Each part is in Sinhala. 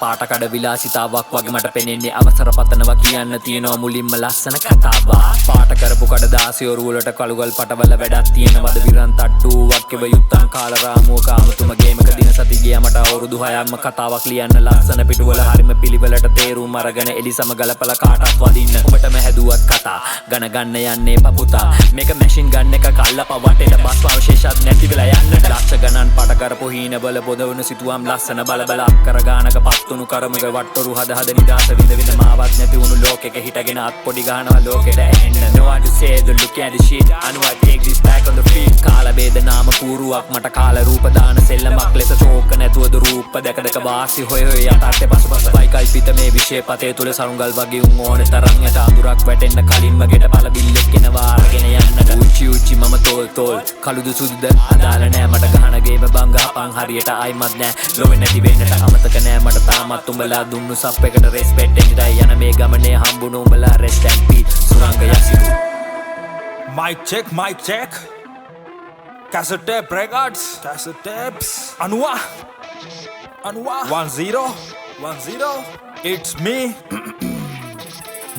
පාට කඩ විලාසිතාවක් වගේ මට පෙනෙන්නේ අවසර පතනවා කියන්න තියෙනවා මුලින්ම ලස්සන කතාවක් පාට කරපු කඩදාසි ඔරුවලට කළුගල් පටවල වැඩක් තියෙනවද විරන් තට්ටුවක් කෙව යුත්තන් කාලරාමුවක අමුතුම ගේමක දින සති ගියා මට අවුරුදු 6ක්ම කතාවක් ලියන්න ලස්සන පිටුවල හරිම පිළිවෙලට තේරුම් අරගෙන එලි සම ගලපලා කාටත් වදින්න ඔබටම හැදුවත් කතා ගණ ගන්න යන්නේ පපුතා මේක මැෂින් ගන්න එක කල්ලා පවටේට බස් අවශේෂත් නැති වෙලා යන්න ලක්ෂ ගණන් පට කරපු හීන බල බොදවන සිතුවම් ලස්සන බල බල අක්කර ගානක පත්තුණු කරමුග වට්ටරු හද හද නිදාස විඳ විඳ මාවත් නැති වුණු ලෝකෙක හිටගෙන අත් පොඩි ගහනවා ලෝකෙට එන්න no I to say the look at the shit I know I take this back on the feet කාල වේදනාම කූරුවක් මට කාල රූප දාන සෙල්ලමක් ලෙස චෝක නැතුවද රූප දැක දැක වාසි හොය හොය යටට පසුපස වයිකල්පිත මේ විශේෂ පතේ තුල සරුංගල් වගේ උන් ඕනේ තරම් යට අඳුරක් වැටෙන්න කලින්ම ගෙට පළ බිල්ලෙක් කෙනවා අරගෙන යන්නට උච්චි උච්චි මම තෝල් තෝල් කළුදු සුදුද අදාළ නෑ මට ගහන ගේම බංගහපන් හරියට ආයිමත් නෑ ලොවේ නැති වෙන්නට අමතක නෑ මට තාමත් උඹලා දුන්නු සප් එකට රෙස්පෙක්ට් එකයි යන මේ ගමනේ හම්බුණු උඹලා rest and peace Suranga Yasiru mic check cassette tape records cassette tapes Anuwa 10 it's me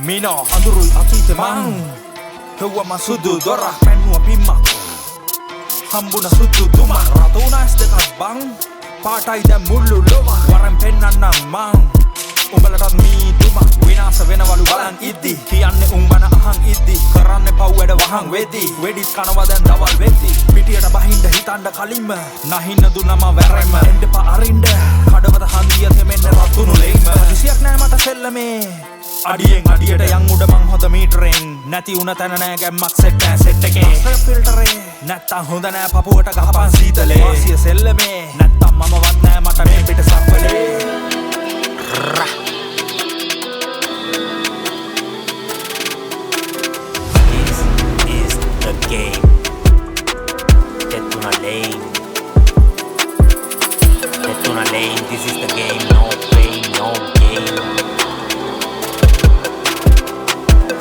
Mino andurul atite mang hewa masudu dora penua pimak hambuna sudu duma ratuna dekat bang පාටයි දැන් මුල්ලු ලොව වරන් පෙන්නන්නම් මං උඹලටත් මී දුම විනාශ වෙනවලු බලන් ඉද්දි කියන්නේ උඹන අහන් ඉද්දි කරන්නේ පව් වැඩ වහන් වෙද්දි වෙඩිස් කනවා දැන් දවල් වෙද්දි පිටියට බහින්න හිතන්න කලින්ම නහින්න දුන්නම වැරෙම එන්නපා අරින්න කඩවත හන්දිය තෙමෙන්න රතුණු ලෙයිම කිසියක් නෑ මට සෙල්ලමේ අඩියෙන් අඩියට යන් උඩ මං හොද මීටරෙන් නැති උන තැන නෑ ගැම්මක් සෙට් නෑ සෙට් එකේ ෆිල්ටරේ නැත්තම් හොඳ නෑ පපුවට ගහපන් සීතලේ වාසිය සෙල්ලමේ නැත්තම් මම වත් නෑ මට මේ පිට සම්වලේ This is the game. Get on a lane. Get on a lane. This is the game. No pain, no gain.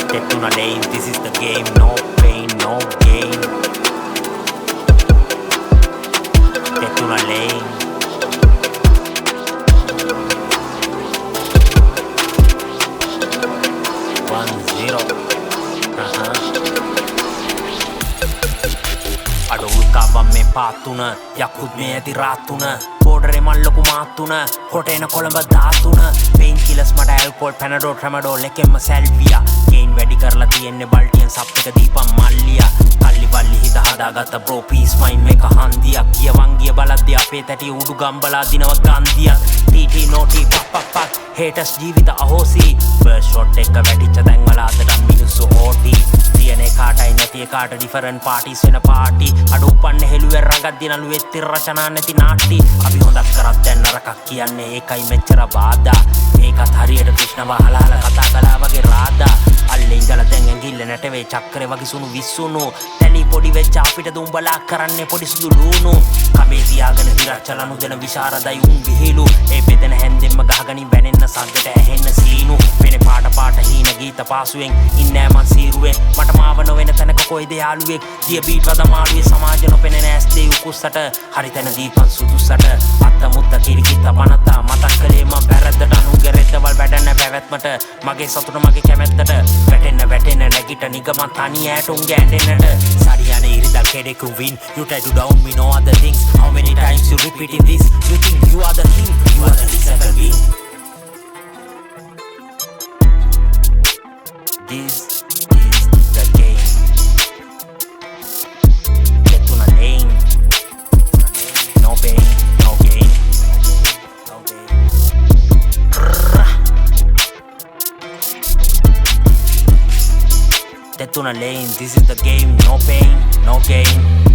Get on a lane. This is the game. No pain, no gain. Get on a lane. අඩුල්කාබම් මේ පාත්තුන යකුත් මේ ඇති රාත්තුන බෝඩරේ මල්ලොකු මාත්තුන හොටේන කොළඹ ධාතුන පේන් කිලස් මට ඇල්කෝල් පැනඩෝ ට්‍රැමඩෝල් එකෙන්ම සැල්වියා ගේන් වැඩි කරලා තියෙන්නේ බල්ටියෙන් සප් එක දීපම් මල්ලියා කල්ලි බල්ලි හිත හදාගත්ත බ්‍රෝ පීස් මයින් මේක හන්දියක් ගියවන් ගිය බලද්දී අපේ තැටි උඩු ගම්බලා දිනව ගන්දියක් ටීටී නෝටි පප් හේටස් ජීවිත අහෝසි බර්ස් ෂොට් එක වැටිච්ච තැන්වල අදට මිනිස්සු ඕටි තියනේ කාටයි නැති කාට ඩිෆරන්ට් පාටිස් වෙන පාටි අඩු උපන්නේ හෙළුවේ රඟක් දිනලු වෙත්ති රචනා නැති නාට්ටි අපි හොඳක් කරත් දැන් නරකක් කියන්නේ ඒකයි මෙච්චර බාධා ඒකත් හරියට කෘෂ්ණ වහලාල කතා කළා වගේ රාදා අල්ලේ ඉඳලා දැන් ඇඟිල්ල නැටවේ චක්‍රේ වගේ සුණු විස්සුණු තැලි පොඩි වෙච්ච අපිට දුඹලා කරන්නේ පොඩි සුදු ලුණු කමේ තියාගෙන දිරච්චලනු දෙන විශාරදයි උන් විහිළු ඒ බෙදෙන හැන්දෙන්ම ගහගනින් වැනෙන්න සද්දට ඇහෙන්න සීනු වෙන පාට හීන ගීත පාසුවෙන් ඉන්නෑ මං සීරුවෙන් මට මාව නොවෙන තැනක කොයිද යාළුවෙක් දිය බීට් වද මාළුවේ සමාජ නොපෙනෙන ඇස් දෙයි උකුස්සට හරි තැන දීපන් සුදුසට අත්ත මුත්ත කිරිකිත පනත මතක් කලේ මං පැරද්දට අනුගේ රෙද්දවල් වැඩන පැවැත්මට මගේ සතුට මගේ කැමැත්තට වැටෙන්න නැගිට නිගමන් තනි ඇටුම් ගැන්ඩෙන්නට සරියන ඉරිදා කෙඩෙකුම් win you try to down me no other things how many times you repeating this you think you are the king you are the recycle being This is the game. Get on a lane. No pain, no gain. No gain. Get on a lane. This is the game. No pain, no gain.